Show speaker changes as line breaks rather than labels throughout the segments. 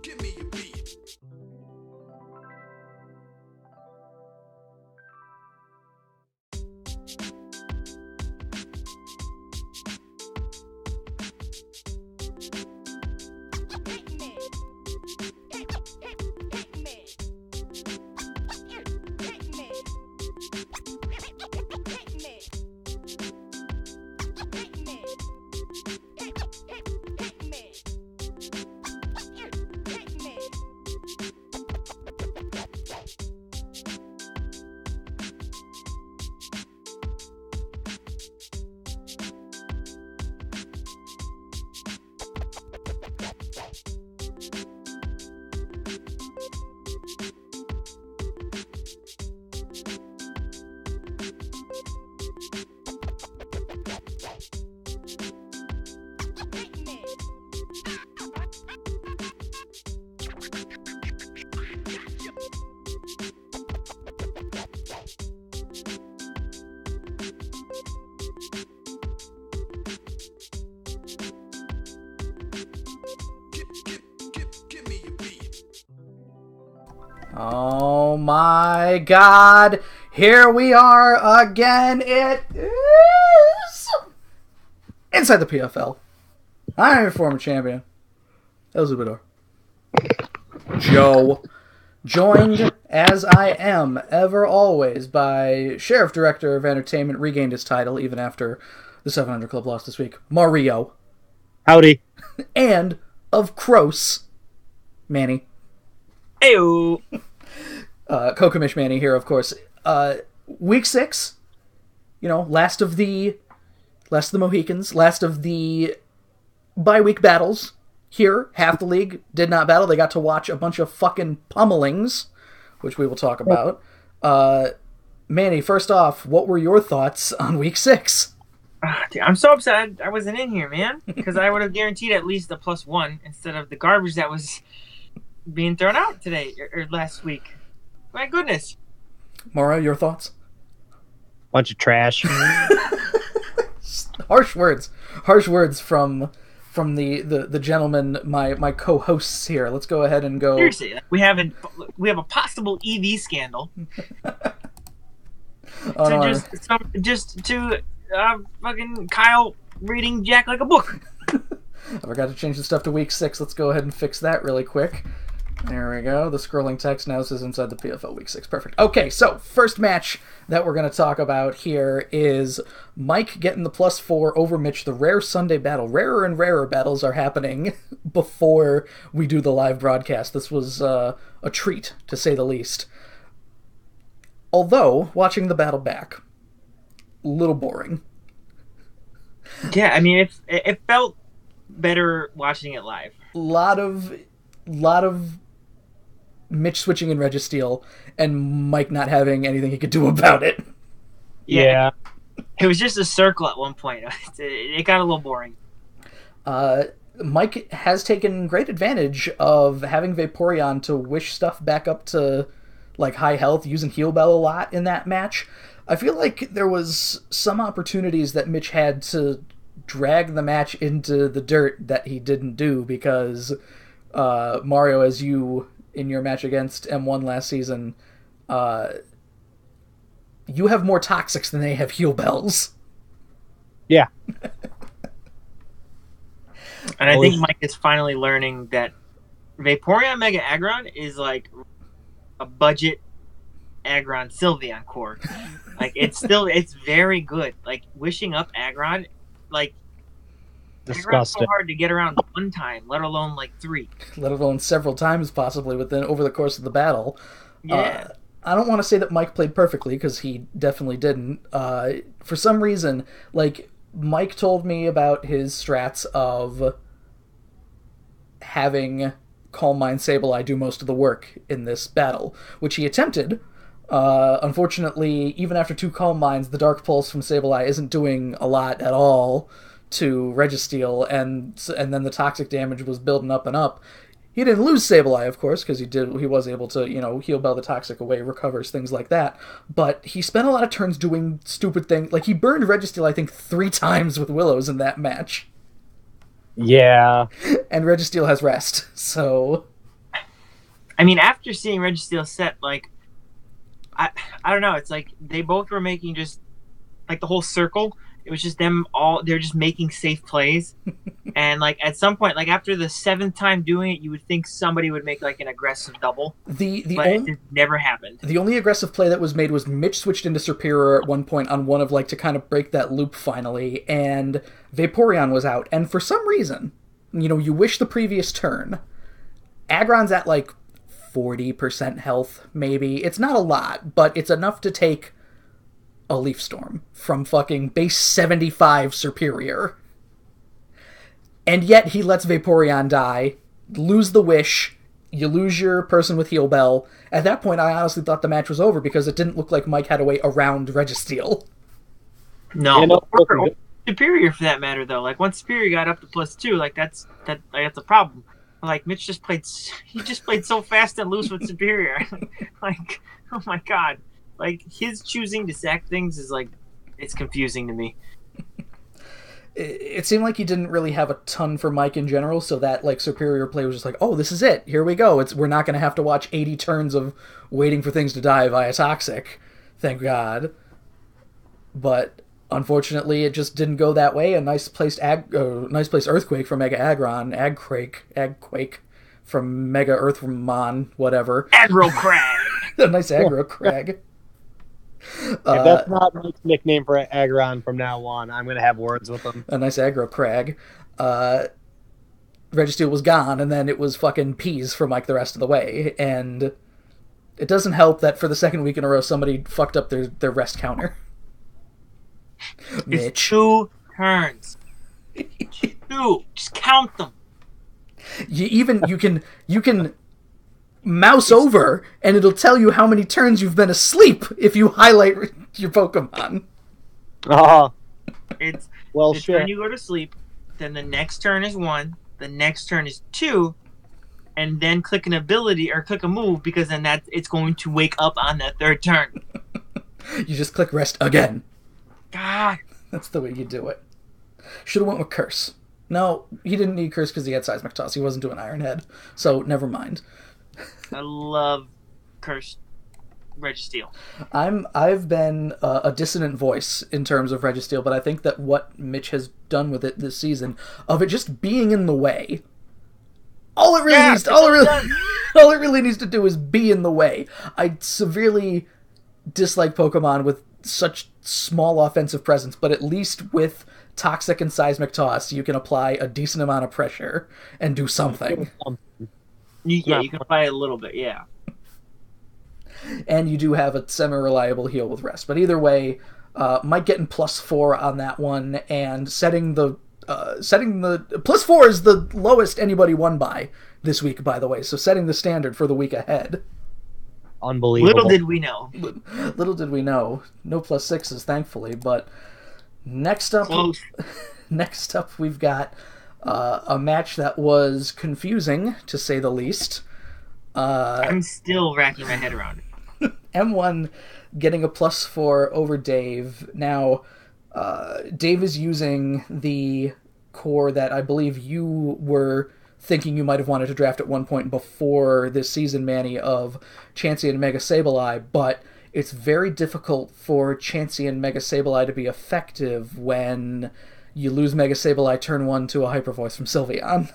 Give me a beat. Give me a beat.
Oh my god, here we are again. It is Inside the PFL. I am your former champion, Elzubador Joe, joined as I am ever always by Sheriff Director of Entertainment, regained his title even after the 700 Club lost this week, Mario.
Howdy.
And of Kroos, Manny.
Ew.
Co-commish Manny here, of course. Week 6, last of the Mohicans, last of the bye-week battles. Here, half the league did not battle. They got to watch a bunch of fucking pummelings, which we will talk about. Manny, first off, what were your thoughts on Week 6?
Dude, I'm so upset I wasn't in here, man, because I would have guaranteed at least a +1 instead of the garbage that was being thrown out today or last week. My goodness.
Maura, your thoughts?
Bunch of trash.
Harsh words from the gentlemen, my co-hosts here. Let's go ahead and go.
Seriously, we have a possible EV scandal. Fucking Kyle reading Jack like a book.
I forgot to change the stuff to Week 6. Let's go ahead and fix that really quick. There we go. The scrolling text now says Inside the PFL Week 6. Perfect. Okay, so first match that we're going to talk about here is Mike getting the +4 over Mitch, the rare Sunday battle. Rarer and rarer battles are happening before we do the live broadcast. This was a treat, to say the least. Although, watching the battle back, a little boring.
Yeah, I mean, it felt better watching it live.
Lot of Mitch switching in Registeel and Mike not having anything he could do about it.
Yeah. It was just a circle at one point. It got a little boring.
Mike has taken great advantage of having Vaporeon to wish stuff back up to high health, using Heal Bell a lot in that match. I feel like there was some opportunities that Mitch had to drag the match into the dirt that he didn't do because Mario, as you in your match against M1 last season, you have more Toxics than they have Heal Bells.
Yeah.
And I think Mike is finally learning that Vaporeon Mega Aggron is like a budget Aggron Sylveon core. It's very good. Like, wishing up Aggron,
disgusting.
Aggron's so hard to get around one time, let alone 3.
Let alone several times, possibly, over the course of the battle.
Yeah.
I don't want to say that Mike played perfectly, because he definitely didn't. For some reason, Mike told me about his strats of having Calm Mind Sableye do most of the work in this battle, which he attempted. Unfortunately, even after 2 Calm Minds, the Dark Pulse from Sableye isn't doing a lot at all to Registeel, and then the toxic damage was building up and up. He didn't lose Sableye, of course, because he was able to, heal Bell the Toxic away, recovers, things like that. But he spent a lot of turns doing stupid things. Like, he burned Registeel, I think, 3 times with Willows in that match.
Yeah.
And Registeel has rest, so...
I mean, after seeing Registeel set, like, I don't know, it's like they both were making just, like, the whole circle. It was just them all, they're just making safe plays. And, like, at some point, like, after the 7th time doing it, you would think somebody would make, like, an aggressive double. But it just never happened.
The only aggressive play that was made was Mitch switched into Superior at one point on one of, like, to kind of break that loop finally, and Vaporeon was out. And for some reason, you wish the previous turn, Aggron's at, like, 40% health, maybe. It's not a lot, but it's enough to take a Leaf Storm from fucking base 75 Superior. And yet he lets Vaporeon die, lose the wish, you lose your person with Heal Bell. At that point, I honestly thought the match was over because it didn't look like Mike had a way around Registeel.
No, or Superior for that matter, though. Like, once Superior got up to +2, like, that's a problem. Like, Mitch just played so fast and loose with Superior. Like, oh my god. Like, his choosing to sack things is, like, it's confusing to me.
It seemed like he didn't really have a ton for Mike in general, so that, like, Superior play was just like, oh, this is it, here we go. We're not going to have to watch 80 turns of waiting for things to die via Toxic. Thank God. But, unfortunately, it just didn't go that way. A nice placed Earthquake from Mega Aggron, Agquake from Mega Earthmon, whatever.
Aggro Crag!
A nice Aggro Crag.
If that's not Mike's nickname for Aggron from now on, I'm going to have words with him.
A nice Aggro Crag. Registeel was gone, and then it was fucking peas for Mike the rest of the way. And it doesn't help that for the 2nd week in a row, somebody fucked up their rest counter. Mitch.
It's 2 turns. 2. Just count them.
You can mouse over, and it'll tell you how many turns you've been asleep if you highlight your Pokemon.
Oh.
It's
well,
the
shit.
turn you go to sleep, then the next turn is 1, the next turn is 2, and then click an ability or click a move, because then it's going to wake up on that 3rd turn.
You just click rest again.
God.
That's the way you do it. Should've went with Curse. No, he didn't need Curse because he had Seismic Toss. He wasn't doing Iron Head. So, never mind.
I love Cursed Registeel.
I've been a dissonant voice in terms of Registeel, but I think that what Mitch has done with it this season, of it just being in the way, all it really needs to do is be in the way. I severely dislike Pokemon with such small offensive presence, but at least with Toxic and Seismic Toss, you can apply a decent amount of pressure and do something.
You can apply a little bit, yeah.
And you do have a semi-reliable heal with rest. But either way, Mike getting +4 on that one, and setting the +4 is the lowest anybody won by this week, by the way. So setting the standard for the week ahead.
Unbelievable.
Little did we know.
Little did we know. No +6s, thankfully. But next up, we've got a match that was confusing, to say the least.
I'm still racking my head around it.
M1 getting a +4 over Dave. Now, Dave is using the core that I believe you were thinking you might have wanted to draft at one point before this season, Manny, of Chansey and Mega Sableye, but it's very difficult for Chansey and Mega Sableye to be effective when you lose Mega Sableye turn 1 to a Hyper Voice from Sylveon.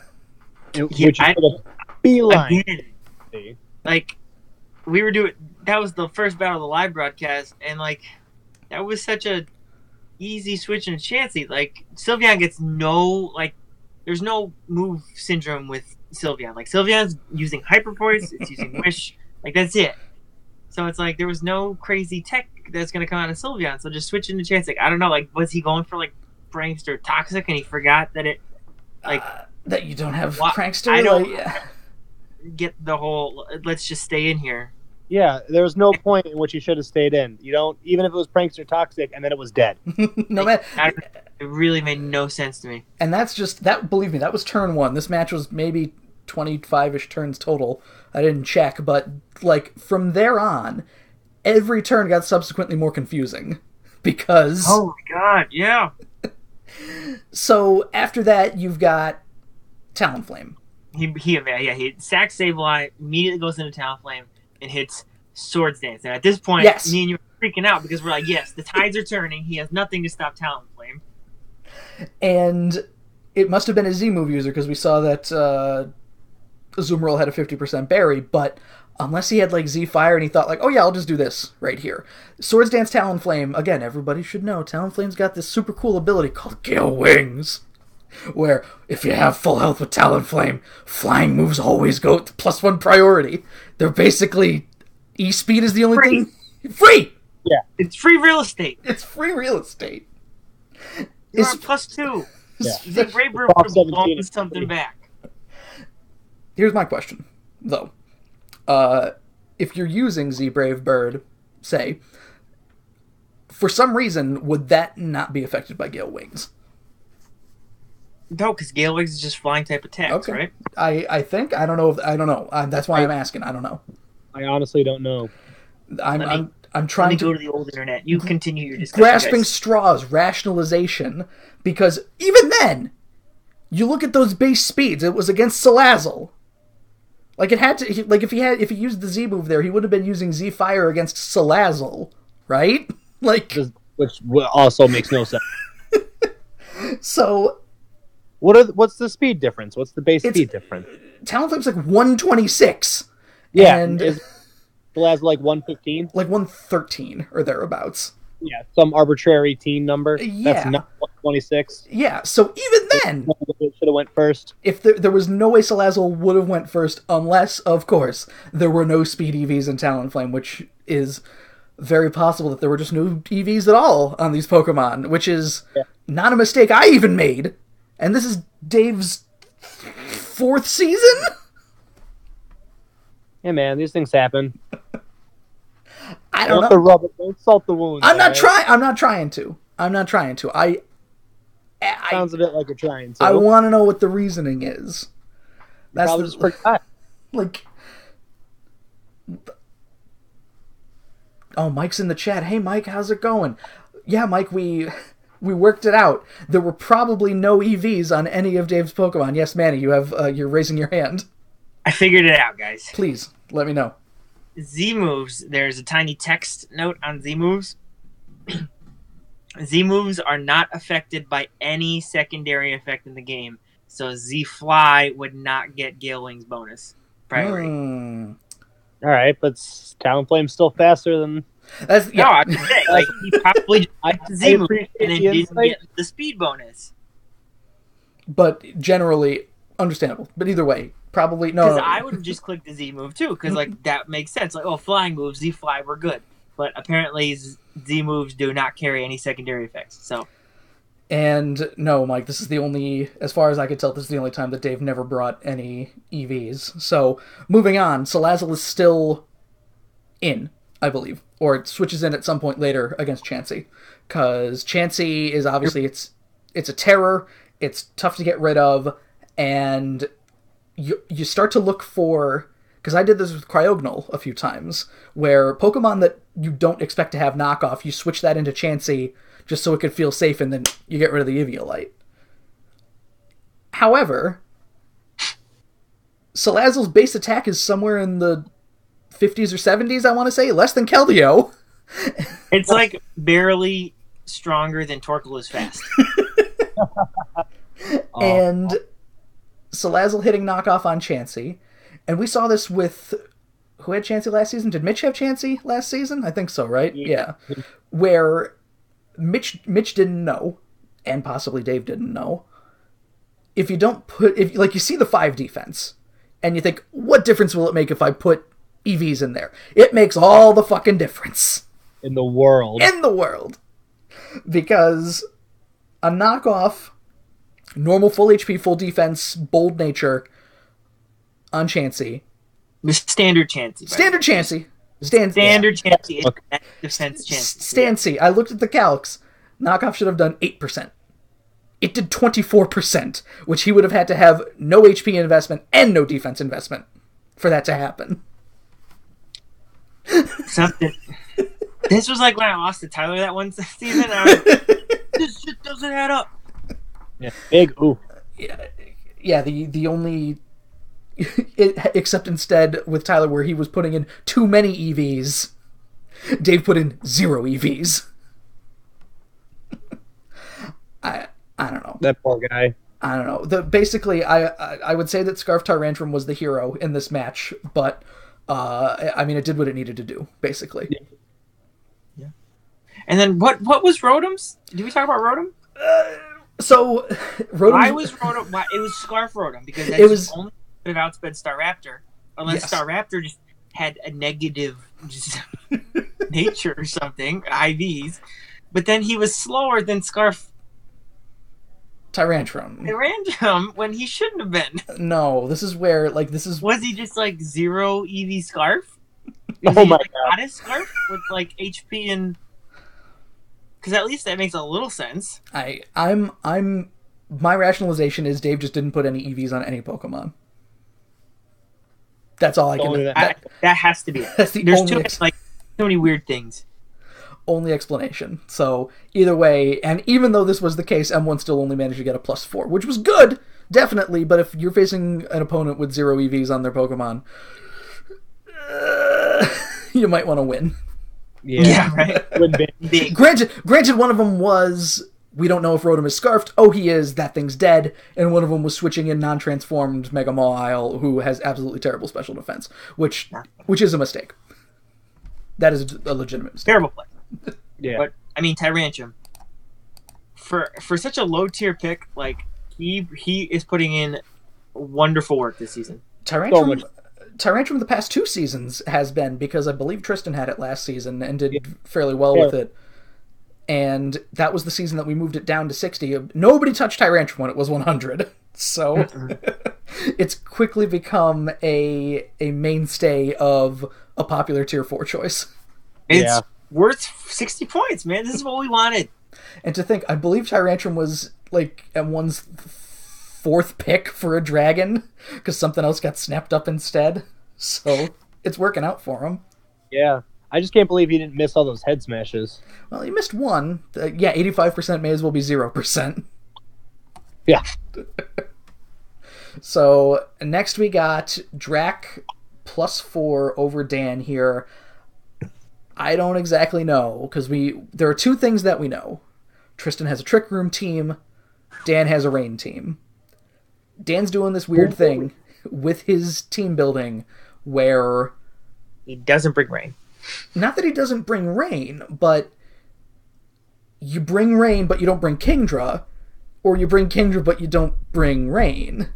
Which is beeline.
Again, like, we were doing, that was the first battle of the live broadcast, and, like, that was such a easy switch in Chansey. Like, Sylveon gets there's no move syndrome with Sylveon. Like, Sylveon's using Hyper Voice, it's using Wish, like, that's it. So it's like, there was no crazy tech that's going to come out of Sylveon, so just switch into Chansey. Like, I don't know, like, was he going for, like, Prankster Toxic, and he forgot that it, like...
that you don't have Prankster?
I don't get the whole, let's just stay in here.
Yeah, there was no point in which he should have stayed in. You don't, even if it was Prankster Toxic and then it was dead.
No man,
it really made no sense to me.
And that's just that. Believe me, that was turn 1. This match was maybe 25-ish turns total. I didn't check, but like from there on, every turn got subsequently more confusing because.
Oh my god! Yeah.
So after that, you've got Talonflame.
He sacks Sableye, immediately goes into Talonflame and hits Swords Dance. And at this point,
Yes.
me and you are freaking out because we're like, yes, the tides are turning. He has nothing to stop Talonflame.
And it must have been a Z-move user because we saw that Azumarill had a 50% berry, but unless he had like Z-Fire and he thought like, oh yeah, I'll just do this right here. Swords Dance Talonflame, again, everybody should know, Talonflame's got this super cool ability called Gale Wings, where if you have full health with Talonflame, flying moves always go to +1 priority. They're basically, E-Speed is the only thing. Free!
Yeah.
It's free real estate.
It's free real estate.
You're on +2.
Yeah.
Z-Brave would have blown something back.
Here's my question, though. If you're using Z-Brave Bird, say, for some reason, would that not be affected by Gale Wings?
No, because Gale Wings is just flying type attacks, right?
I think. I don't know. I don't know. That's why I'm asking. I don't know.
I honestly don't know.
I'm
Let
trying
me
to
go to the old internet. You continue your discussion.
grasping
guys.
straws, rationalization, because even then, you look at those base speeds. It was against Salazzle. Like it had to. Like if he used the Z move there, he would have been using Z Fire against Salazzle, right? Like
Which also makes no sense.
so.
What's the speed difference? What's the base speed difference?
Talonflame's like 126.
Yeah,
and
is Blaz like 115?
like 113 or thereabouts.
Yeah, some arbitrary teen number.
Yeah.
That's not 126.
Yeah, so even then,
It should have went first.
if there was no way Salazzle would have went first, unless, of course, there were no speed EVs in Talonflame, which is very possible that there were just no EVs at all on these Pokemon, which is not a mistake I even made. And this is Dave's 4th season?
Yeah, man, these things happen.
I don't know.
The rubber, don't salt the wound.
I'm not
right?
trying. I'm not trying to. I
Sounds a bit like you're trying to.
I want to know what the reasoning is. That's
Probably just forgot.
like. Oh, Mike's in the chat. Hey, Mike, how's it going? Yeah, Mike, we worked it out. There were probably no EVs on any of Dave's Pokemon. Yes, Manny, you're raising your hand.
I figured it out, guys.
Please let me know.
Z moves. There's a tiny text note on Z moves. Z moves are not affected by any secondary effect in the game, so Z Fly would not get Gale Wings bonus priority.
All right, but Talonflame's still faster than.
That's
No, I'm just saying, like he probably just
I
Z move
appreciate
and then
the
didn't
insight.
get the speed bonus.
but generally understandable. But either way, probably no.
Because I would have just clicked the Z move too, because like that makes sense. Like, oh, flying moves, Z Fly, we're good. But apparently, Z moves do not carry any secondary effects. So,
And no, Mike, this is the only, as far as I could tell, this is the only time that Dave never brought any EVs. So, moving on, Salazzle is still in, I believe. Or it switches in at some point later against Chansey. Because Chansey is obviously, it's a terror, it's tough to get rid of, and you start to look for... Because I did this with Cryogonal a few times, where Pokemon that you don't expect to have knockoff, you switch that into Chansey just so it could feel safe, and then you get rid of the Eviolite. However, Salazzle's base attack is somewhere in the 50s or 70s, I want to say, less than Keldeo.
it's like barely stronger than Torkoal is fast.
And Salazzle hitting knockoff on Chansey. And we saw this with... Who had Chansey last season? Did Mitch have Chansey last season? I think so, right? Yeah. Where Mitch didn't know, and possibly Dave didn't know, if you don't put... Like, you see the 5 defense, and you think, what difference will it make if I put EVs in there? It makes all the fucking difference.
in the world.
In the world. Because a knockoff, normal full HP, full defense, bold nature on Chansey.
Standard Chansey.
Standard Chansey.
Standard Chansey. It's defense Chansey.
Stansey. I looked at the calcs. Knockoff should have done 8%. it did 24%, which he would have had to have no HP investment and no defense investment for that to happen.
Something. This was like when I lost to Tyler that one season. I was like, this shit doesn't add up.
Yeah, big ooh.
Yeah, the only... except instead with Tyler where he was putting in too many EVs, Dave put in 0 EVs. I don't know.
That poor guy.
I don't know. Basically, I would say that Scarf Tyrantrum was the hero in this match, but I mean, it did what it needed to do, basically.
Yeah. And then what was Rotom's? Did we talk about Rotom?
So, Rotom...
Why was Rotom... Why, it was Scarf Rotom, because that's
it was
only could have outsped Staraptor. Unless Staraptor just had a negative nature or something, IVs. But then he was slower than Scarf
Tyrantrum
when he shouldn't have been.
No, this is where, like, this is...
Was he just, like, 0 EV Scarf?
Oh my
God. Honest Scarf with, like, HP and... Because at least that makes a little sense.
I'm... My rationalization is Dave just didn't put any EVs on any Pokemon. That's all I can...
That has to be it.
That's the
There's
only...
too many weird things.
Only explanation. So, either way, and even though this was the case, M1 still only managed to get a +4, which was good, definitely, but if you're facing an opponent with 0 EVs on their Pokemon, you might want to win.
Yeah, right?
Granted, one of them was, we don't know if Rotom is Scarfed, oh he is, that thing's dead, and one of them was switching in non-transformed Mega Mawile, who has absolutely terrible special defense, which is a mistake. That is a legitimate mistake.
Terrible play.
Yeah.
But, I mean, Tyrantrum, for such a low-tier pick, like, he is putting in wonderful work this season.
Tyrantrum the past 2 seasons has been, because I believe Tristan had it last season and did fairly well with it. And that was the season that we moved it down to 60. Nobody touched Tyrantrum when it was 100. So it's quickly become a mainstay of a popular tier 4 choice.
It's worth 60 points, man. This is what we wanted.
And to think, I believe Tyrantrum was like at one's 4th pick for a dragon because something else got snapped up instead. So it's working out for him.
Yeah. I just can't believe he didn't miss all those head smashes.
Well, he missed one. 85% may as well be 0%.
Yeah.
So next we got Drac +4 over Dan here. I don't exactly know, because there are 2 things that we know. Tristan has a Trick Room team. Dan has a Rain team. Dan's doing this weird thing with his team building where...
He doesn't bring Rain.
Not that he doesn't bring Rain, but you bring Rain, but you don't bring Kingdra, or you bring Kingdra, but you don't bring Rain.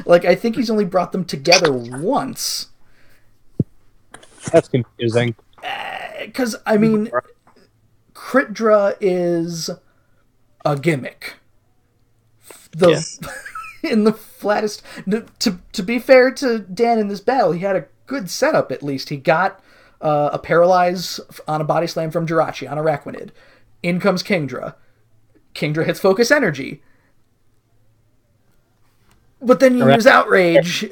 Like, I think he's only brought them together once.
That's confusing.
Because, I mean, Critdra is a gimmick. In the flattest... To be fair to Dan in this battle, he had a good setup, at least. He got a Paralyze on a Body Slam from Jirachi on Araquanid. In comes Kingdra. Kingdra hits Focus Energy. But then you use Outrage.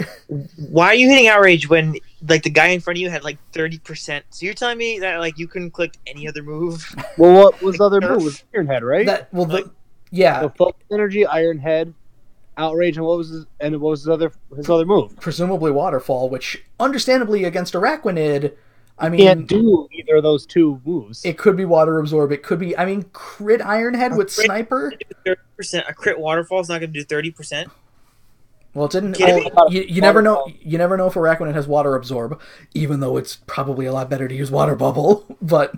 Why are you hitting Outrage when, like, the guy in front of you had, like, 30%? So you're telling me that, like, you couldn't click any other move?
Well, what was the other move? It was Iron Head, right?
Yeah.
So Focus Energy, Iron Head, Outrage, and what was his other move?
Presumably Waterfall, which, understandably, against Araquanid, I mean...
Can't do either of those 2 moves.
It could be Water Absorb, it could be, I mean, crit Iron Head with Sniper?
30%. A crit Waterfall is not going to do 30%?
Well, it didn't. You never know. You never know if Araquanid has Water Absorb, even though it's probably a lot better to use Water Bubble. But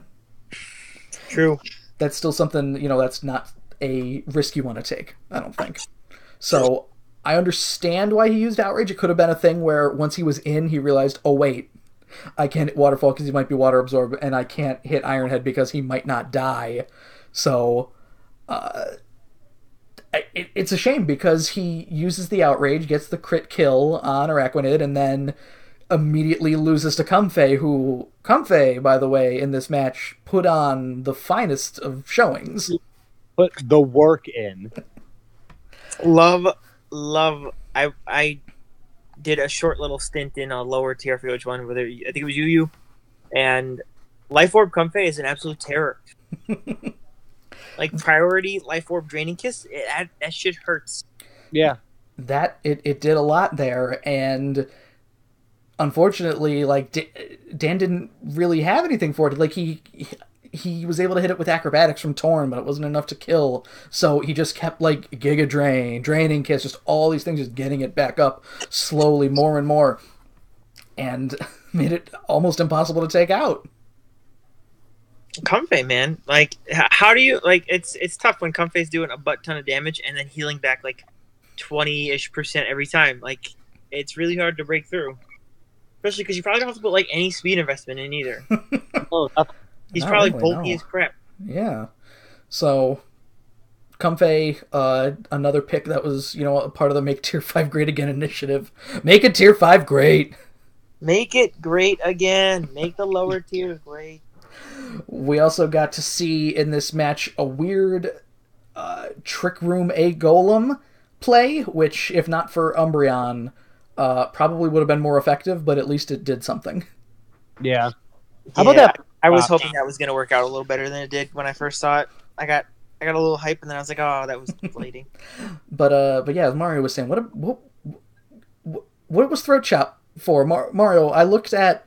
true,
that's still something. That's not a risk you want to take. I don't think. So I understand why he used Outrage. It could have been a thing where once he was in, he realized, oh wait, I can't hit Waterfall because he might be Water Absorb, and I can't hit Iron Head because he might not die. So. It's a shame because he uses the Outrage, gets the crit kill on Araquanid, and then immediately loses to Comfey, who, by the way, in this match, put on the finest of showings.
put the work in.
Love. I did a short little stint in a lower tier. I forget which one. I think it was Yu, and Life Orb Comfey is an absolute terror. Like priority Life Orb Draining Kiss, that shit hurts.
Yeah.
That it did a lot there, and unfortunately, like Dan didn't really have anything for it. Like he was able to hit it with acrobatics from Torn, but it wasn't enough to kill. So he just kept like Giga Drain, Draining Kiss, just all these things, just getting it back up slowly, more and more, and made it almost impossible to take out.
Comfey, man, like how do you like? It's tough when Comfey's doing a butt ton of damage and then healing back like 20-ish% every time. Like it's really hard to break through, especially because you probably don't have to put like any speed investment in either. He's probably
really,
bulky
no.
as crap.
Yeah. So, Comfey, another pick that was, a part of the Make Tier 5 Great Again initiative. Make it Tier 5 great!
Make it great again. Make the lower tiers great.
We also got to see in this match a weird Trick Room A Golem play, which, if not for Umbreon, probably would have been more effective, but at least it did something.
Yeah. How about that?
I was hoping that was going to work out a little better than it did when I first saw it. I got a little hype, and then I was like, "Oh, that was deflating."
but yeah, as Mario was saying, what was Throat Chop for? Mario, I looked at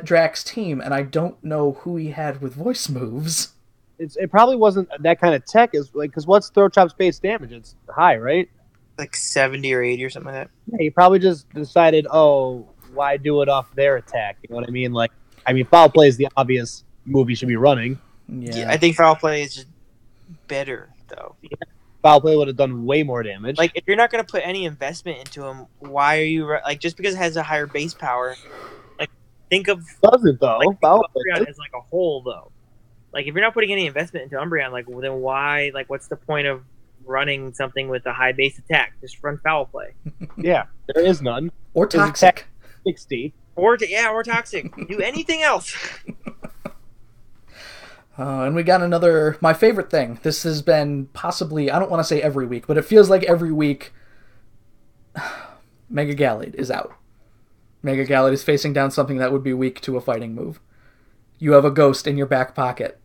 Drac's team, and I don't know who he had with voice moves.
It probably wasn't that kind of tech, because what's Throat Chop's base damage? It's high, right?
Like 70 or 80 or something like that.
Yeah, he probably just decided, why do it off their attack? You know what I mean? Foul play is the obvious move he should be running.
Yeah,
I think foul play is just better, though.
Yeah. Foul play would have done way more damage.
Like, if you're not going to put any investment into him, why are you... Like, just because it has a higher base power, like, think of...
Doesn't, though.
Like,
Foul
Umbreon as, like, a whole, though. Like, if you're not putting any investment into Umbreon, like, then why... Like, what's the point of running something with a high base attack? Just run foul play.
Yeah, there is none.
or toxic.
60.
Or toxic. Do anything else.
And we got my favorite thing. This has been possibly, I don't want to say every week, but it feels like every week Mega Gallade is out. Mega Gallade is facing down something that would be weak to a fighting move. You have a ghost in your back pocket.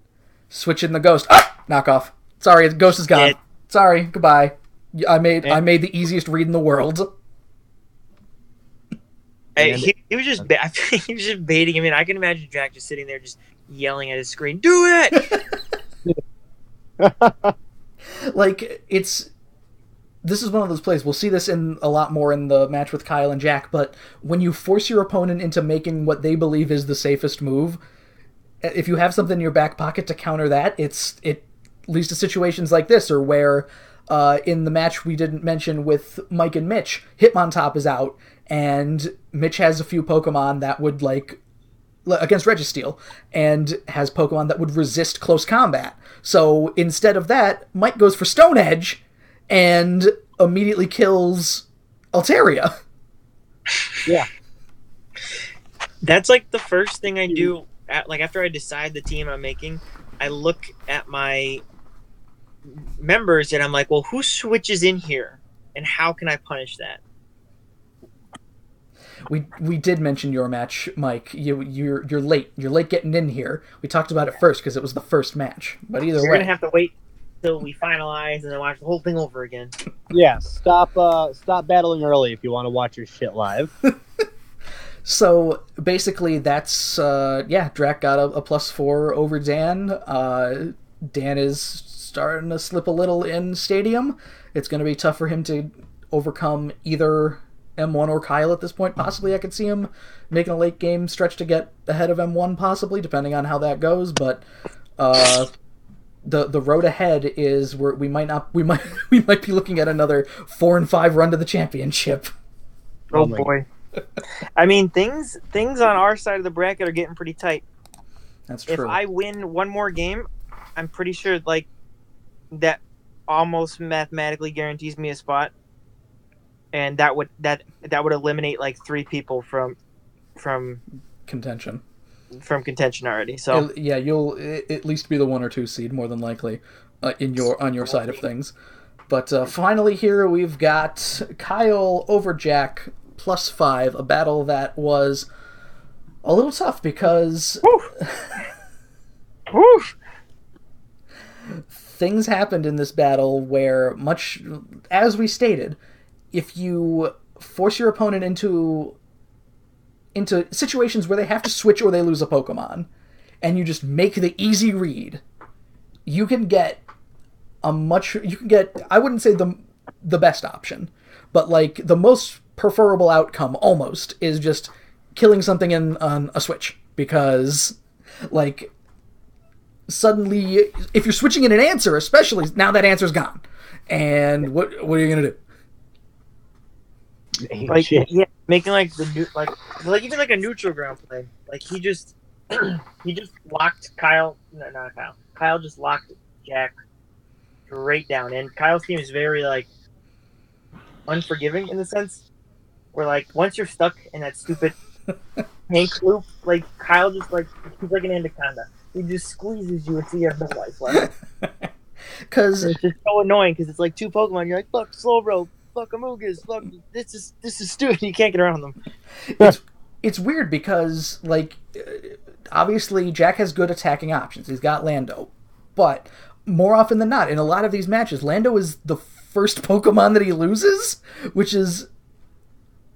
Switch in the ghost. Knock off. Sorry, the ghost is gone. Sorry, goodbye. I made the easiest read in the world.
He was just baiting him in. I can imagine Drac just sitting there just yelling at his screen, "Do it!"
Like, this is one of those plays. We'll see this in a lot more in the match with Kyle and Jack, but when you force your opponent into making what they believe is the safest move, if you have something in your back pocket to counter that, it leads to situations like this, or where in the match we didn't mention with Mike and Mitch, Hitmontop is out, and Mitch has a few Pokemon that would, like, against Registeel, and has Pokemon that would resist close combat. So instead of that, Mike goes for Stone Edge and immediately kills Altaria.
Yeah.
That's like the first thing I do after I decide the team I'm making. I look at my members and I'm like, well, who switches in here and how can I punish that?
We did mention your match, Mike. You're late. You're late getting in here. We talked about it first because it was the first match. But either way,
you're gonna have to wait till we finalize and then watch the whole thing over again.
Yeah, stop battling early if you want to watch your shit live.
So basically, that's Drac got a +4 over Dan. Dan is starting to slip a little in Stadium. It's going to be tough for him to overcome either M1 or Kyle at this point. Possibly I could see him making a late game stretch to get ahead of M1, possibly, depending on how that goes, but the road ahead is where we might be looking at another 4-5 run to the championship.
Oh boy. I mean, things on our side of the bracket are getting pretty tight.
That's true.
If I win one more game, I'm pretty sure like that almost mathematically guarantees me a spot. And that would eliminate like 3 people from
contention.
from contention already. So
Yeah, you'll at least be the 1 or 2 seed more than likely on your side of things. But finally here we've got Kyle over Jack +5, a battle that was a little tough because things happened in this battle where, much as we stated, if you force your opponent into situations where they have to switch or they lose a Pokemon, and you just make the easy read, you can get I wouldn't say the best option, but like the most preferable outcome almost is just killing something on a switch, because like suddenly if you're switching in an answer, especially now, that answer's gone, and what are you gonna do?
like making like even like a neutral ground play. Like he just locked Kyle. No, not Kyle. Kyle just locked Jack straight down, and Kyle's team is very like unforgiving in the sense where like once you're stuck in that stupid tank loop, like Kyle just like he's like an anaconda. He just squeezes you until you have no life left.
Because
it's just so annoying because it's like 2 Pokemon. You're like, fuck Slowbro, fuck Amogus, fuck this is stupid. You can't get around them.
It's weird because like obviously Jack has good attacking options. He's got Lando, but more often than not in a lot of these matches, Lando is the first Pokemon that he loses, which is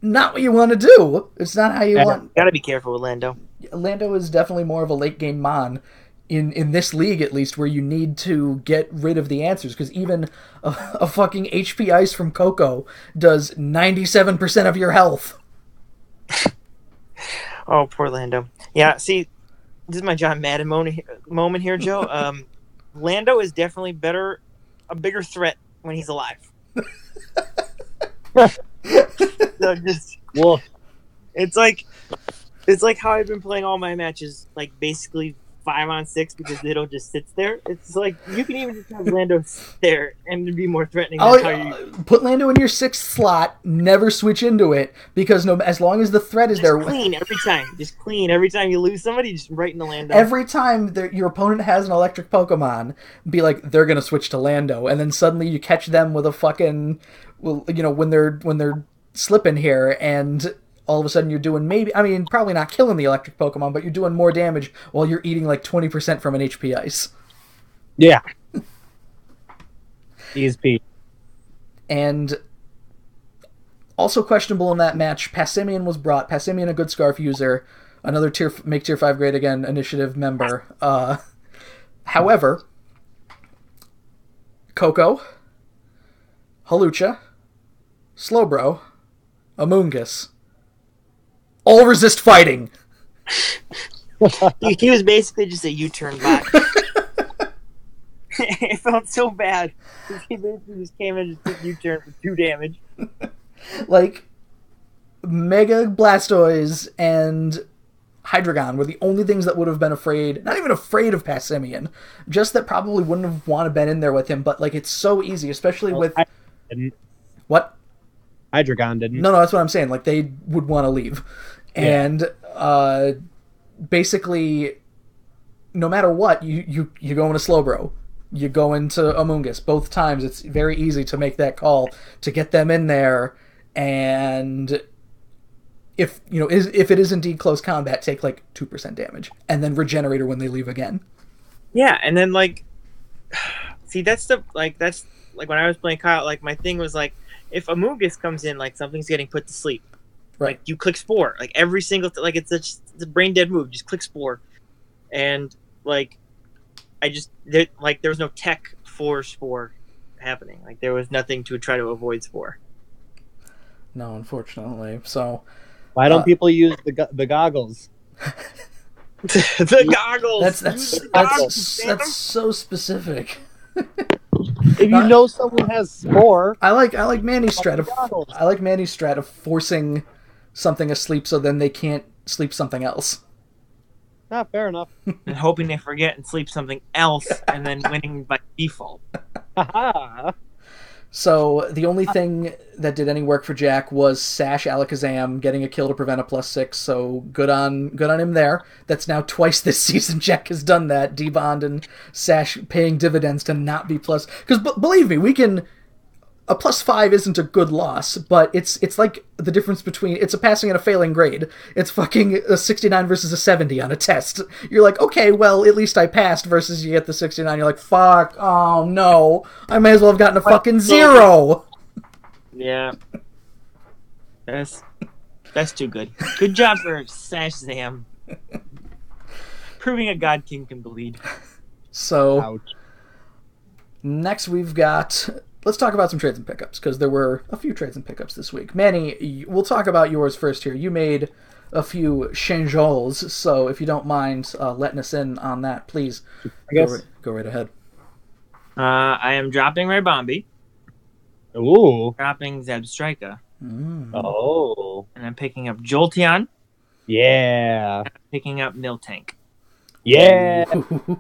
not what you want to do. It's not how you want.
Gotta be careful with Lando.
Lando is definitely more of a late game mon in this league, at least, where you need to get rid of the answers, because even a fucking HP Ice from Coco does 97% of your health.
Oh, poor Lando. Yeah, see, this is my John Madden moment here, Joe. Lando is definitely a bigger threat when he's alive. So just, it's like how I've been playing all my matches, like basically 5-on-6, because Ditto just sits there. It's like you can even just have Lando sit there and be more threatening.
Put Lando in your 6th slot, never switch into it, because as long as the threat is there,
clean every time. Just clean every time you lose somebody, just right into Lando.
Every time your opponent has an electric Pokemon, be like, they're gonna switch to Lando, and then suddenly you catch them with a fucking, when they're slipping here, and all of a sudden you're doing probably not killing the electric Pokemon, but you're doing more damage while you're eating like 20% from an HP Ice.
Yeah. ESP.
And also questionable in that match, Passimian was brought. Passimian, a good Scarf user, another make tier 5 grade again initiative member. However, Coco, Halucha, Slowbro, Amoonguss all resist fighting.
He was basically just a U-turn bot. It felt so bad. He basically just came in and just took U-turn for 2 damage.
Like, Mega Blastoise and Hydreigon were the only things that would have been not even afraid of Passimian, just that probably wouldn't have want to been in there with him, but like it's so easy, especially with... What?
Hydreigon didn't.
No, that's what I'm saying. Like, they would want to leave. Yeah. And basically, no matter what, you go into Slowbro. You go into Amoonguss. Both times, it's very easy to make that call to get them in there, and if it is indeed close combat, take like 2% damage, and then Regenerator when they leave again. Yeah,
and then like, see, that's when I was playing Kyle, like my thing was like, if Amoonguss comes in, like something's getting put to sleep.
Right.
Like you click Spore, like every single it's a brain dead move. Just click Spore, and like there was no tech for Spore happening. Like there was nothing to try to avoid Spore.
No, unfortunately. So
why don't people use the goggles?
The goggles.
That's so specific.
If you know someone has Spore,
I like Manny's strat of forcing something asleep so then they can't sleep something else.
Ah, fair enough.
And hoping they forget and sleep something else, and then winning by default.
So the only thing that did any work for Jack was Sash Alakazam getting a kill to prevent a +6. So good on him there. That's now twice this season Jack has done that. D-Bond and Sash paying dividends to not be plus. Because believe me, we can. A +5 isn't a good loss, but it's like the difference between it's a passing and a failing grade. It's fucking a 69 versus a 70 on a test. You're like, okay, well, at least I passed, versus you get the 69, you're like, fuck, oh no, I may as well have gotten a fucking 0.
Yeah. That's too good. Good job for Sash Zam. Proving a God King can bleed.
So,
Ouch.
next we've got... Let's talk about some trades and pickups, because there were a few trades and pickups this week. Manny, we'll talk about yours first here. You made a few changeals, so if you don't mind letting us in on that, please go right ahead.
I am dropping Raybombi,
Ooh.
dropping Zebstrika,
Oh.
and I'm picking up Jolteon,
Yeah.
and I'm picking up Miltank.
Yeah.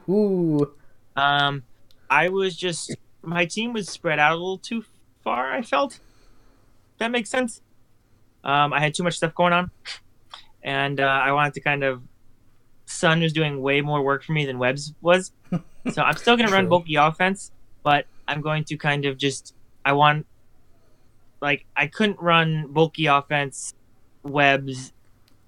Ooh.
I was just... My team was spread out a little too far, I felt. That makes sense. I had too much stuff going on. And I wanted to kind of... Sun was doing way more work for me than Webbs was. So I'm still going to run bulky offense, but I'm going to kind of just... I couldn't run bulky offense, Webbs,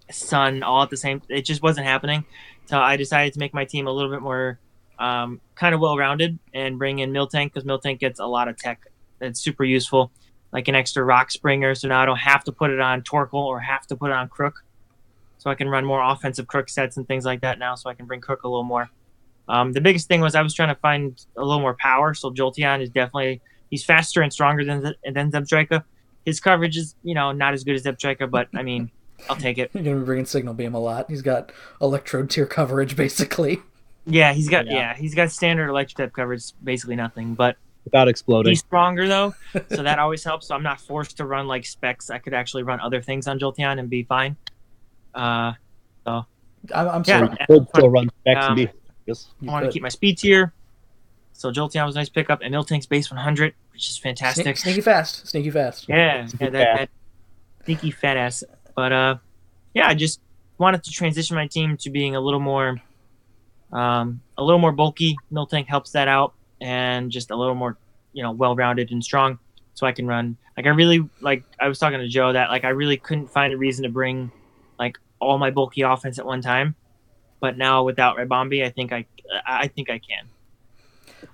Sun, all at the same... It just wasn't happening. So I decided to make my team a little bit more... kind of well-rounded and bring in Miltank, because Miltank gets a lot of tech that's super useful, like an extra Rock Springer, so now I don't have to put it on Torkoal or have to put it on Crook, so I can run more offensive Crook sets and things like that now, so I can bring Crook a little more. The biggest thing was I was trying to find a little more power, so Jolteon is definitely... He's faster and stronger than Zebstrika. His coverage is, not as good as Zebstrika, but, I mean, I'll take it.
You're going to be bringing Signal Beam a lot. He's got Electrode tier coverage, basically.
Yeah, he's got standard electric type coverage, basically nothing, but
Without exploding.
he's stronger though, so that always helps. So I'm not forced to run like specs. I could actually run other things on Jolteon and be fine.
I'm sorry.
Yeah,
You could still run specs and be. Yes.
I want to keep my speed tier. So Jolteon was a nice pickup, and Miltank's base 100, which is fantastic.
Sneaky fast.
Yeah, that sneaky fat ass. But I just wanted to transition my team to being a little more bulky. Miltank helps that out, and just a little more, well-rounded and strong. So I can run. I was talking to Joe that I really couldn't find a reason to bring all my bulky offense at one time. But now without Raybombi, I think I can.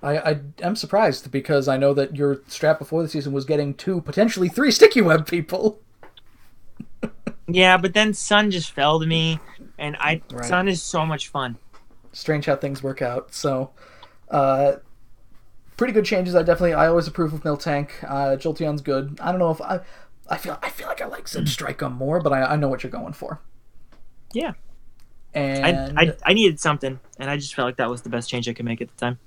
I'm surprised, because I know that your strat before the season was getting 2, potentially 3 Sticky Web people.
Yeah, but then Sun just fell to me, and
Right.
Sun is so much fun.
Strange how things work out. So, pretty good changes. I always approve of Miltank. Jolteon's good. I don't know if I feel like I like Zebstrika more, but I know what you're going for.
Yeah.
And
I needed something, and I just felt like that was the best change I could make at the time.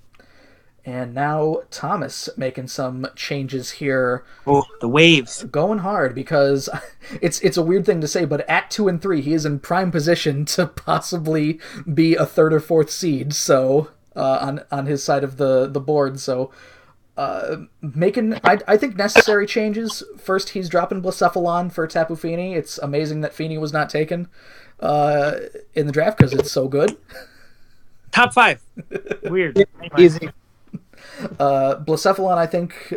And now Thomas making some changes here.
Oh, the waves.
Going hard, because it's a weird thing to say, but at 2 and 3, he is in prime position to possibly be a 3rd or 4th seed. So on his side of the board. So making I think necessary changes. First, he's dropping Blacephalon for Tapu Fini. It's amazing that Fini was not taken in the draft, because it's so good.
Top 5. Weird.
Easy.
Blacephalon, I think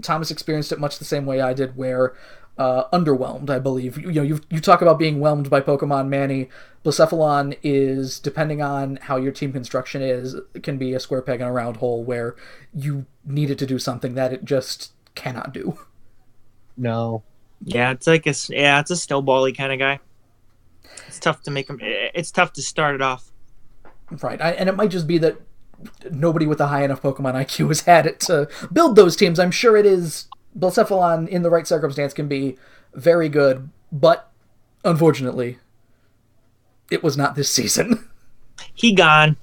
Thomas experienced it much the same way I did, where underwhelmed, I believe. You talk about being whelmed by Pokemon, Manny. Blacephalon is, depending on how your team construction is, can be a square peg in a round hole, where you need it to do something that it just cannot do.
No.
Yeah, it's it's a snowball-y kind of guy. It's tough to make him. It's tough to start it off.
Right, and it might just be that nobody with a high enough Pokemon IQ has had it to build those teams. I'm sure it is. Blacephalon, in the right circumstance, can be very good, but unfortunately, it was not this season.
He gone.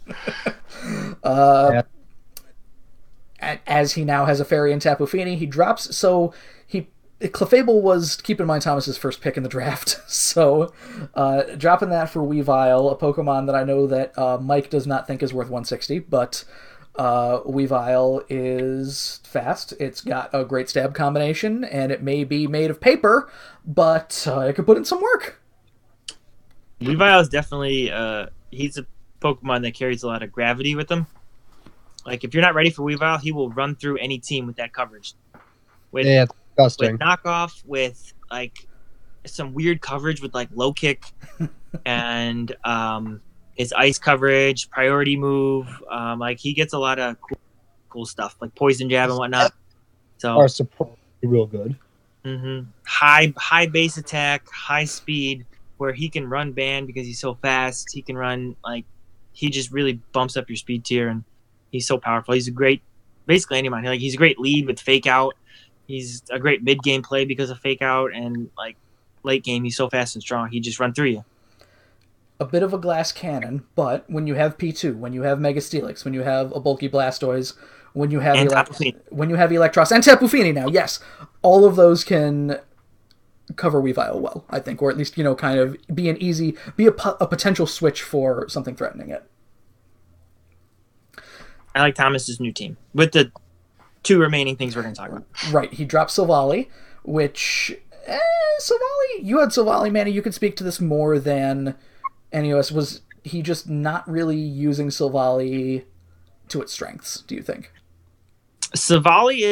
As he now has a Fairy and Tapu Fini, he drops. So Clefable was, keep in mind, Thomas's first pick in the draft. So dropping that for Weavile, a Pokemon that I know that Mike does not think is worth 160, but Weavile is fast. It's got a great stab combination, and it may be made of paper, but it could put in some work.
Weavile is definitely he's a Pokemon that carries a lot of gravity with him. Like if you're not ready for Weavile, he will run through any team with that coverage. With,
Yeah, it's disgusting.
with knockoff, with like some weird coverage with like low kick and his ice coverage, priority move. Like he gets a lot of cool stuff like poison jab and whatnot. So
Are surprisingly real good.
high base attack, high speed, where he can run band because he's so fast. He can run like he just really bumps up your speed tier, and he's so powerful. He's a great, basically anyone. Like he's a great lead with fake out. He's a great mid game play because of fake out, and like late game, he's so fast and strong. He just run through you.
A bit of a glass cannon, but when you have P2, when you have Mega Steelix, when you have a bulky Blastoise, when you have Electros and Tapu Fini now, yes, all of those can cover Weavile well, I think, or at least kind of be a potential switch for something threatening it.
I like Thomas's new team with the two remaining things we're going to talk about.
Right, he dropped Silvally, which Silvally, you had Silvally, Manny. You could speak to this more than any of us. Was he just not really using Silvally to its strengths, do you think?
Silvally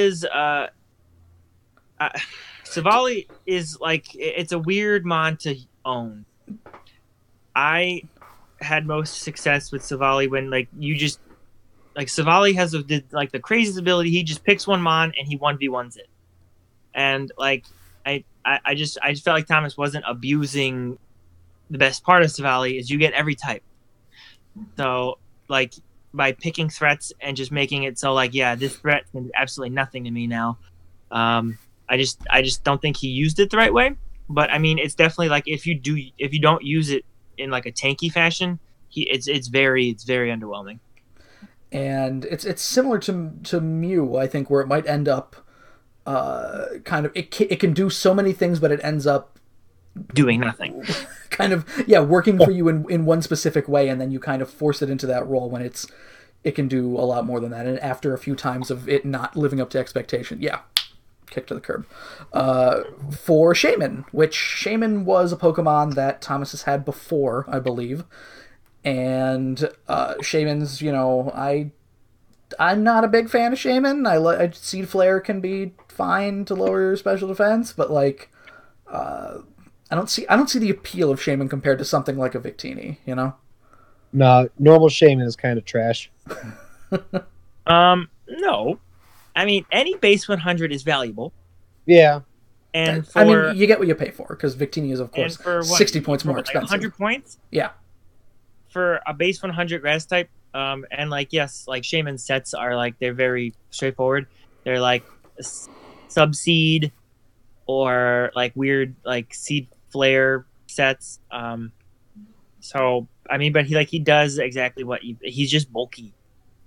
is like, it's a weird mon to own. I had most success with Silvally when like you just like Silvally has the craziest ability. He just picks one mon and he 1v1s it, and like I just felt like Thomas wasn't abusing the best part of Silvally is you get every type. So like by picking threats and just making it so like, yeah, this threat can do absolutely nothing to me now. I just don't think he used it the right way. But I mean, it's definitely like if you don't use it in like a tanky fashion, it's very underwhelming.
And it's similar to Mew, I think, where it might end up kind of it can do so many things, but it ends up
doing nothing.
Kind of working for you in one specific way, and then you kind of force it into that role when it can do a lot more than that. And after a few times of it not living up to expectation, kick to the curb. For Shaman, which Shaman was a Pokemon that Thomas has had before, I believe. And Shaman's, I'm not a big fan of Shaman. Seed Flare can be fine to lower your special defense, but like, I don't see the appeal of Shaman compared to something like a Victini.
No, normal Shaman is kind of trash.
No, I mean any base 100 is valuable.
Yeah,
and
I mean you get what you pay for because Victini is of course 60 points more expensive.
100 points.
Yeah. For
a base 100 grass type, and like yes, like Shaman sets are like they're very straightforward. They're like Subseed or like weird like Seed Flare sets. So I mean, but he does exactly what he's just bulky,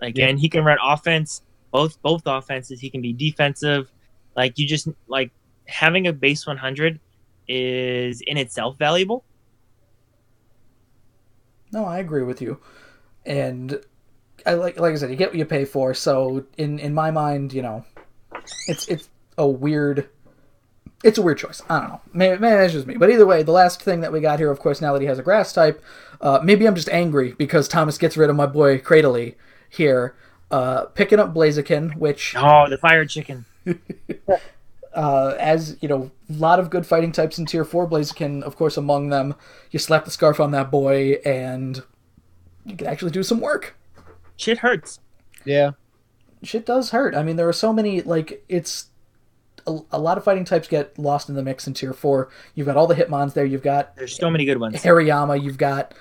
like and he can run offense, both offenses. He can be defensive. Like you just like having a base 100 is in itself valuable.
No, I agree with you, and I like I said, you get what you pay for. So in my mind, it's a weird choice. I don't know. Maybe that's just me. But either way, the last thing that we got here, of course, now that he has a grass type, maybe I'm just angry because Thomas gets rid of my boy Cradley here, picking up Blaziken, which
the fire chicken.
As a lot of good fighting types in Tier 4, Blaziken, of course, among them. You slap the scarf on that boy, and you can actually do some work.
Shit hurts.
Yeah.
Shit does hurt. I mean, there are so many, like, it's... A lot of fighting types get lost in the mix in Tier 4. You've got all the Hitmons there. There's
so many good ones.
Hariyama. You've got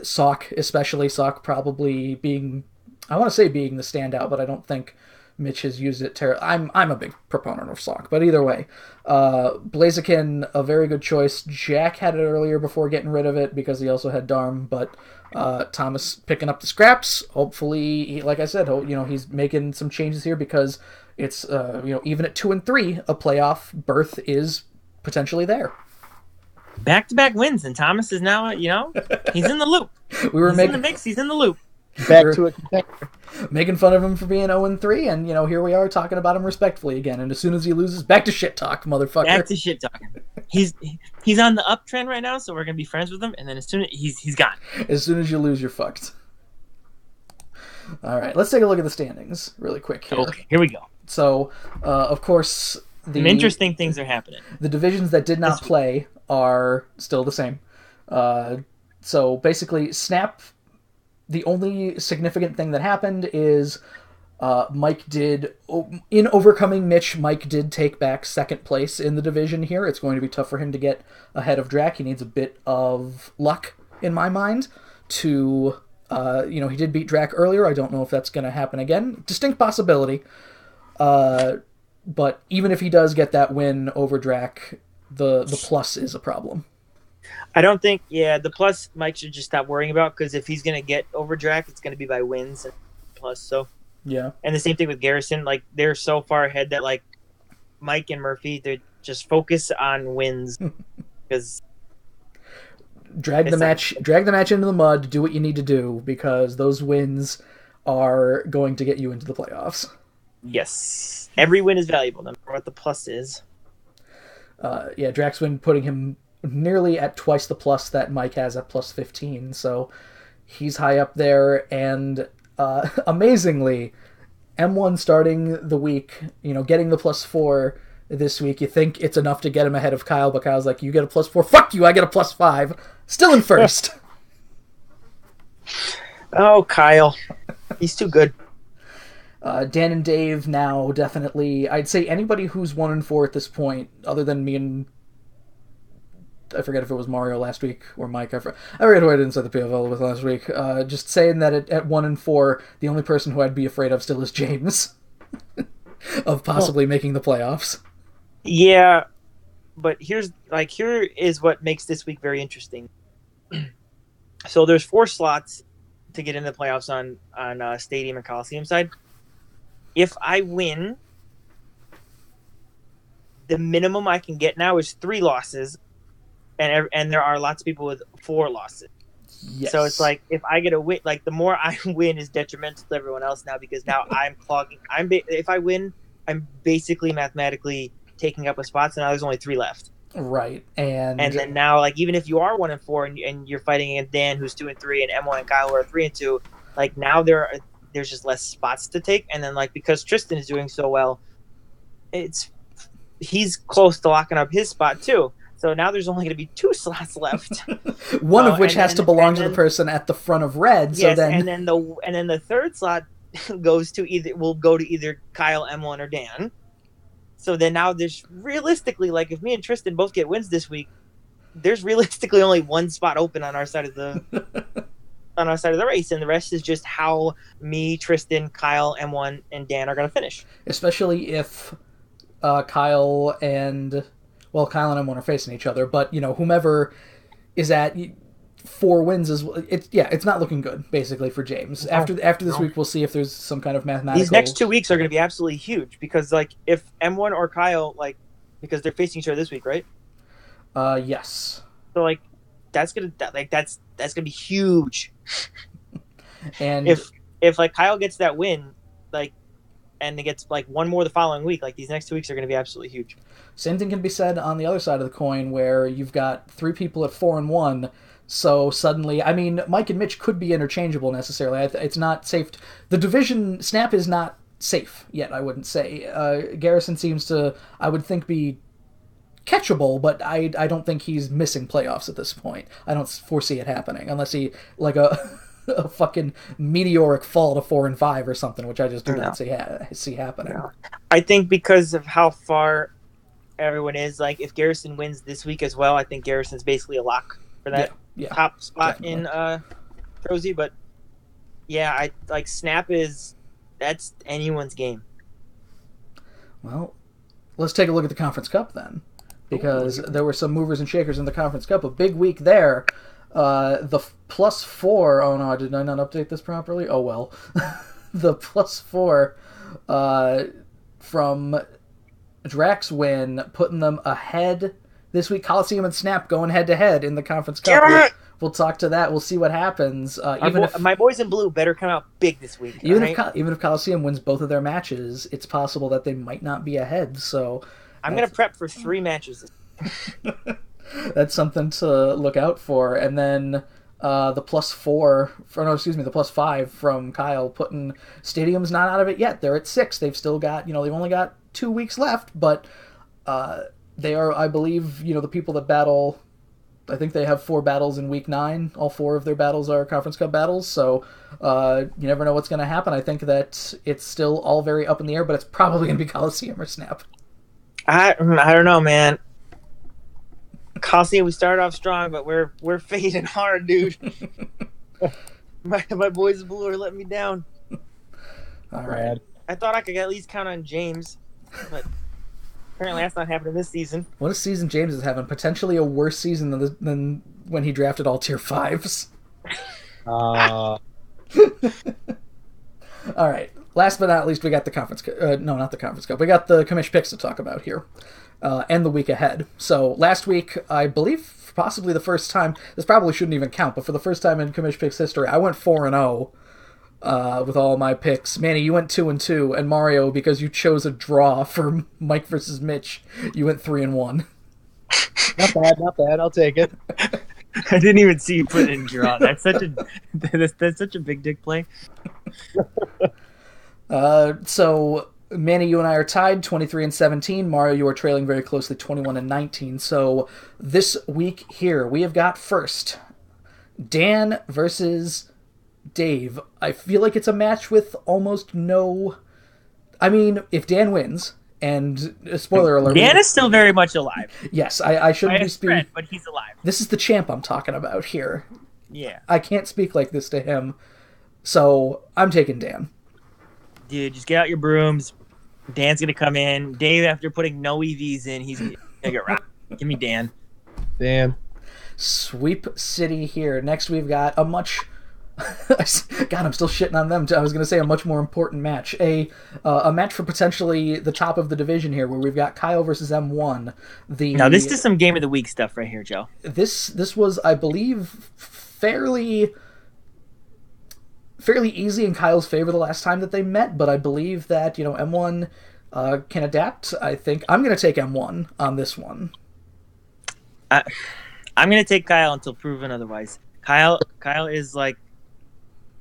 Sawk, especially. Sawk probably being... I want to say being the standout, but I don't think Mitch has used it. I'm a big proponent of Sawk, but either way, Blaziken, a very good choice. Jack had it earlier before getting rid of it because he also had Darm, but Thomas picking up the scraps. Hopefully, like I said, he's making some changes here because it's even at 2 and 3, a playoff berth is potentially there.
Back-to-back wins, and Thomas is now he's in the loop.
He's
in the mix. He's in the loop.
Back to a contender.
Making fun of him for being 0-3, and here we are talking about him respectfully again. And as soon as he loses, back to shit talk, motherfucker.
Back to shit talking. He's on the uptrend right now, so we're gonna be friends with him. And then as soon as he's gone.
As soon as you lose, you're fucked. All right, let's take a look at the standings really quick here.
Okay, here we go.
So, of course,
some interesting things are happening.
The divisions that did not play are still the same. So basically, Snap. The only significant thing that happened is Mike did, in overcoming Mitch, Mike did take back second place in the division here. It's going to be tough for him to get ahead of Drac. He needs a bit of luck, in my mind, to, he did beat Drac earlier. I don't know if that's going to happen again. Distinct possibility. But even if he does get that win over Drac, the plus is a problem.
I don't think, the plus Mike should just stop worrying about, because if he's going to get over Drac, it's going to be by wins and plus. So
yeah,
and the same thing with Garrison. Like, they're so far ahead that, like, Mike and Murphy, they just focus on wins, because
drag the match into the mud. Do what you need to do, because those wins are going to get you into the playoffs.
Yes, every win is valuable, no matter what the plus is.
Drac's win putting him nearly at twice the plus that Mike has at plus 15, so he's high up there. And amazingly, M1 starting the week, getting the plus 4 this week, you think it's enough to get him ahead of Kyle, but Kyle's like, you get a plus 4, fuck you, I get a plus 5, still in first.
Oh, Kyle, he's too good.
Dan and Dave now definitely, I'd say anybody who's 1-4 at this point, other than me and I forget if it was Mario last week or Mike. I forget who I did inside the PFL with last week. Just saying that at 1-4, the only person who I'd be afraid of still is James, of possibly making the playoffs.
Yeah, but here is what makes this week very interesting. So there's 4 slots to get into the playoffs on Stadium and Coliseum side. If I win, the minimum I can get now is 3 losses. And there are lots of people with 4 losses. Yes. So it's like, if I get a win, like, the more I win is detrimental to everyone else now, because now I'm clogging. If I win, I'm basically mathematically taking up a spot. So now there's only 3 left.
Right. And
then now, like, even if you are 1-4 and you're fighting against Dan, who's 2-3, and M1 and Kyle are 3-2, like, now there's just less spots to take. And then, like, because Tristan is doing so well, he's close to locking up his spot too. So now there's only going to be 2 slots left.
One of which has to belong to the person at the front of red.
Yes,
so then
and then the 3rd slot will go to either Kyle, M1, or Dan. So then now there's realistically, like, if me and Tristan both get wins this week, there's realistically only 1 spot open on our side of the race, and the rest is just how me, Tristan, Kyle, M1, and Dan are going to finish.
Especially if Kyle and M1 are facing each other, but whomever is at 4 wins it's not looking good basically for James. After this week, we'll see if there's some kind of mathematical.
These next 2 weeks are going to be absolutely huge, because, like, if M1 or Kyle, like, because they're facing each other this week, right?
Yes.
So, like, that's gonna be huge.
And
if like Kyle gets that win, like, and it gets like 1 more the following week, like, these next 2 weeks are going to be absolutely huge.
Same thing can be said on the other side of the coin, where you've got 3 people at 4-1. So suddenly, I mean, Mike and Mitch could be interchangeable necessarily. It's not safe. The division Snap is not safe yet, I wouldn't say. Garrison seems to, I would think, be catchable, but I don't think he's missing playoffs at this point. I don't foresee it happening unless he, like, a fucking meteoric fall to 4-5 or something, which I just do not see happening.
No. I think because of how far everyone is, like, if Garrison wins this week as well, I think Garrison's basically a lock for that top spot definitely in Trozy. But yeah, I like Snap that's anyone's game.
Well, let's take a look at the Conference Cup then, because there were some movers and shakers in the Conference Cup. A big week there. The +4. Oh no, did I not update this properly? Oh well. The +4 from Drac's win, putting them ahead this week. Coliseum and Snap going head to head in the Conference Cup We'll talk to that. We'll see what happens.
My boys in blue better come out big this week.
Even
right?
if Coliseum wins both of their matches, it's possible that they might not be ahead. So
I'm going to prep for 3 matches.
That's something to look out for. And then the the +5 from Kyle putting Stadium's not out of it yet. They're at 6. They've still got, they've only got 2 weeks left, but they are, I believe, the people that battle. I think they have 4 battles in week 9. All 4 of their battles are Conference Cup battles, so you never know what's going to happen. I think that it's still all very up in the air, but it's probably going to be Coliseum or Snap.
I don't know, man. Coliseum, we started off strong, but we're fading hard, dude. my boys in blue are letting me down.
All right.
I thought I could at least count on James, but apparently that's not happening this season.
What a season James is having. Potentially a worse season than when he drafted all tier 5s. All right. Last but not least, we got the Conference Cup. No, not the Conference Cup. We got the commish picks to talk about here. And the week ahead. So last week, I believe possibly the first time, this probably shouldn't even count, but for the first time in commish picks history, I went 4-0 with all my picks. Manny, you went 2-2, and Mario, because you chose a draw for Mike versus Mitch, you went 3-1.
Not bad. I'll take it.
I didn't even see you put in draw. That's such a big dick play.
So Manny, you and I are tied 23-17. Mario, you are trailing very closely 21-19. So this week here we have got first Dan versus Dave. I feel like it's a match with almost no. I mean, if Dan wins, and spoiler alert,
Dan is still very much alive.
Yes, I shouldn't be speaking,
but he's alive.
This is the champ I'm talking about here.
Yeah,
I can't speak like this to him, so I'm taking Dan.
Dude, just get out your brooms. Dan's gonna come in. Dave, after putting no EVs in, he's gonna get rocked. Give me Dan.
Dan.
Sweep City here. Next, we've got a much. God, I'm still shitting on them. I was going to say a much more important match. A match for potentially the top of the division here, where we've got Kyle versus M1.
Now, this is some Game of the Week stuff right here, Joe.
This was, I believe, fairly easy in Kyle's favor the last time that they met, but I believe that, M1 can adapt. I think I'm going to take M1 on this one.
I'm going to take Kyle until proven otherwise. Kyle is like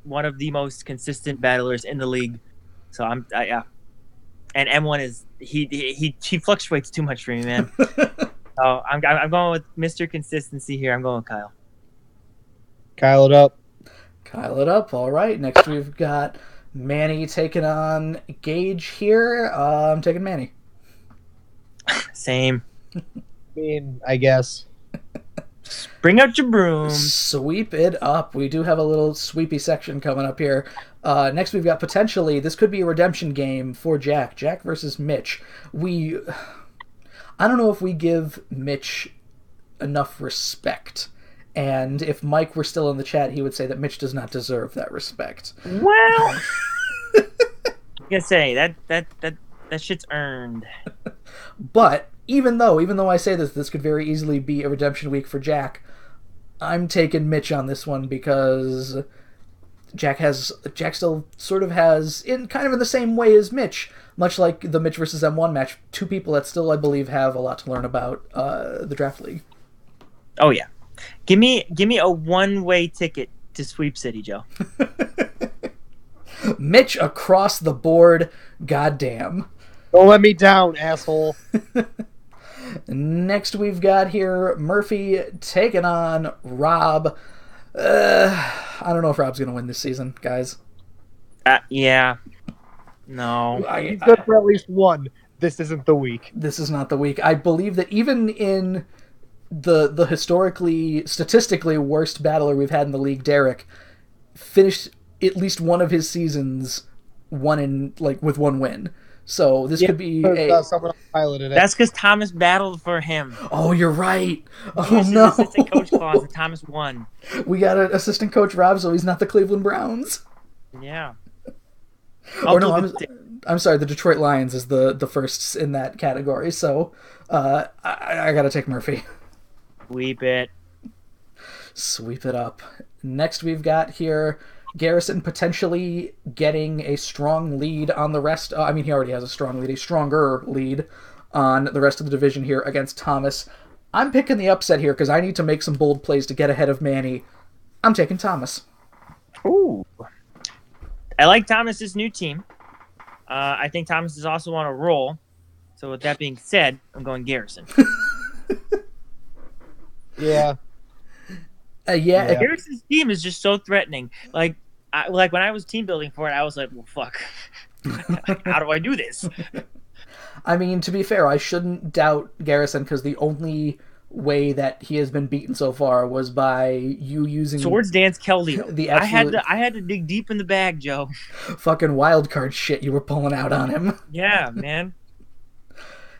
one of the most consistent battlers in the league. So yeah. And M1 is he fluctuates too much for me, man. So I'm going with Mr. Consistency here. I'm going with Kyle.
Kyle it up.
Kyle it up. All right. Next we've got Manny taking on Gage here. I'm taking Manny.
Same.
I guess.
Bring out your broom.
Sweep it up. We do have a little sweepy section coming up here. Next we've got potentially, this could be a redemption game for Jack. Jack versus Mitch. I don't know if we give Mitch enough respect. And if Mike were still in the chat, he would say that Mitch does not deserve that respect.
Well, I'm gonna say that shit's earned.
But even though I say this could very easily be a redemption week for Jack, I'm taking Mitch on this one because Jack still sort of has, in the same way as Mitch, much like the Mitch versus M1 match, 2 people that still, I believe, have a lot to learn about the draft league.
Oh yeah. Give me a one-way ticket to Sweep City, Joe.
Mitch across the board, goddamn.
Don't let me down, asshole.
Next we've got here Murphy taking on Rob. I don't know if Rob's going to win this season, guys.
Yeah. No.
He's good for at least one. This isn't the week.
This is not the week. I believe that even in the statistically worst battler we've had in the league, Derek, finished at least one of his seasons with 1 win. So this could be
someone piloted it.
That's because Thomas battled for him.
Oh, you're right. Oh no!
Assistant coach clause, and Thomas won.
We got an assistant coach Rob, so he's not the Cleveland Browns.
Yeah.
I'm sorry. The Detroit Lions is the first in that category. So I got to take Murphy.
Sweep it.
Sweep it up. Next we've got here Garrison potentially getting a strong lead on the rest. I mean, he already has a strong lead, a stronger lead on the rest of the division here against Thomas. I'm picking the upset here because I need to make some bold plays to get ahead of Manny. I'm taking Thomas.
Ooh. I like Thomas's new team. I think Thomas is also on a roll. So with that being said, I'm going Garrison.
Yeah.
Yeah.
Garrison's team is just so threatening. Like when I was team building for it, I was like, well, fuck. How do I do this?
I mean, to be fair, I shouldn't doubt Garrison because the only way that he has been beaten so far was by you using
Swords Dance Keldeo.
The absolute
I had to dig deep in the bag, Joe.
Fucking wild card shit you were pulling out on him.
Yeah, man.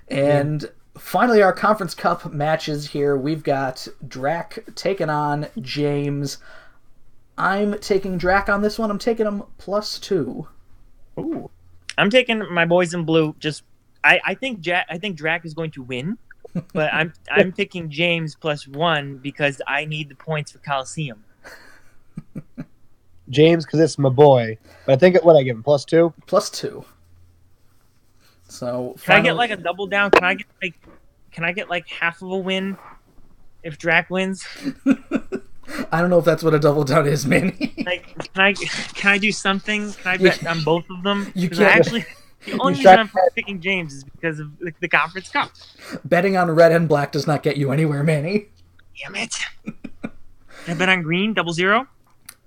And finally, our Conference Cup matches here. We've got Drac taking on James. I'm taking Drac on this one. I'm taking him +2.
Ooh. I'm taking my boys in blue. I think Drac is going to win, but I'm picking James +1 because I need the points for Coliseum.
James, because it's my boy. But I think what I give him +2.
+2. So
can I get like a double down? Can I get like half of a win if Drac wins?
I don't know if that's what a double down is, Manny.
Like, can I do something? Can I bet on both of them?
You can't.
Actually, the only reason I'm picking James is because of the Conference Cup.
Betting on red and black does not get you anywhere, Manny.
Damn it! Can I bet on green 00?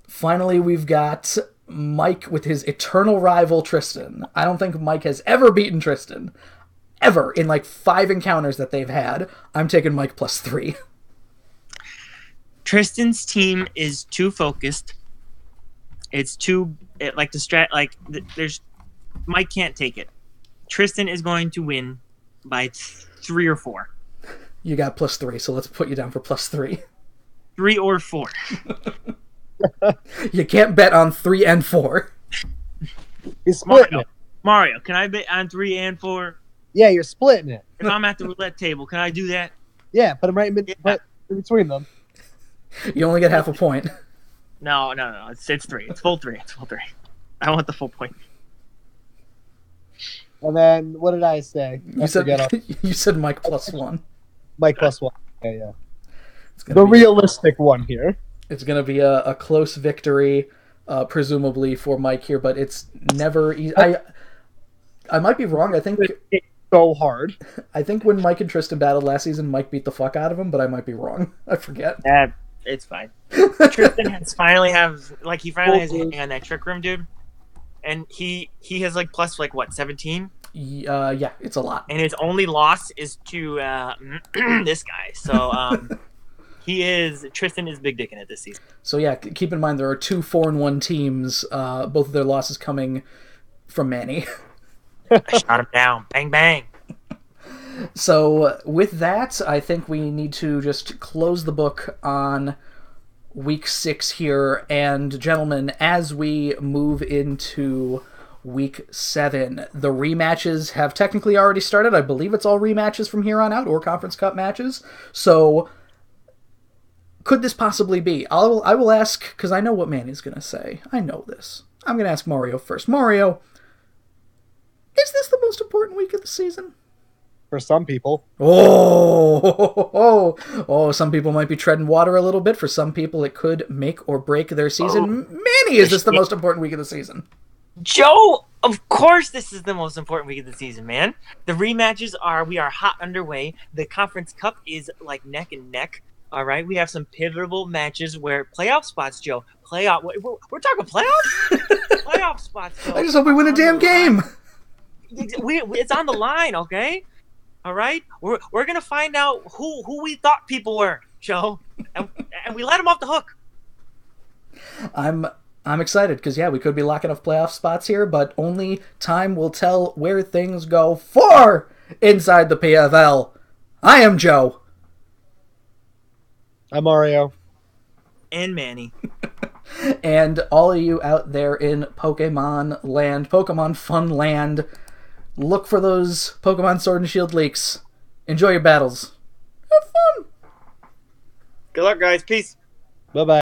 Finally, we've got Mike with his eternal rival Tristan. I don't think Mike has ever beaten Tristan. Ever. In like 5 encounters that they've had. I'm taking Mike +3.
Tristan's team is too focused. It's too there's Mike can't take it. Tristan is going to win by 3 or 4.
You got +3, so let's put you down for +3.
3 or 4.
You can't bet on 3 and 4.
He's splitting it.
Mario, can I bet on 3 and 4?
Yeah, you're splitting it.
If I'm at the roulette table, can I do that?
Yeah, put him right in between them.
You only get half a point.
No. It's 3. It's full 3. I want the full point.
And then what did I say?
You said Mike +1.
Mike +1. Yeah.
The
realistic one here.
It's going to be a close victory, presumably for Mike here, but it's never easy. I might be wrong. I think
it's so hard.
I think when Mike and Tristan battled last season, Mike beat the fuck out of him, but I might be wrong. I forget.
It's fine. Tristan finally has his hand on that trick room, dude, and he has like plus 17.
Yeah, it's a lot.
And his only loss is to this guy. So Tristan is big dicking it this season.
So yeah, keep in mind there are 2 4-1 teams. Both of their losses coming from Manny.
I shot him down. Bang bang.
So with that, I think we need to just close the book on week 6 here. And gentlemen, as we move into week 7, the rematches have technically already started. I believe it's all rematches from here on out, or Conference Cup matches. So could this possibly be? I will ask, because I know what Manny's going to say. I know this. I'm going to ask Mario first. Mario, is this the most important week of the season?
For some people.
Oh, some people might be treading water a little bit. For some people, it could make or break their season. Manny, is this the most important week of the season?
Joe, of course this is the most important week of the season, man. The rematches we are hot underway. The Conference Cup is like neck and neck. All right, we have some pivotal matches where playoff spots, Joe. We're talking playoffs? Playoff spots, Joe.
I just hope we win a damn game.
It's on the line, okay? All right? We're going to find out who we thought people were, Joe. And we let them off the hook.
I'm excited because, yeah, we could be locking up playoff spots here, but only time will tell where things go for Inside the PFL. I am Joe.
I'm Mario.
And Manny.
And all of you out there in Pokemon land, Pokemon Fun Land, look for those Pokemon Sword and Shield leaks. Enjoy your battles. Have fun.
Good luck, guys. Peace.
Bye bye.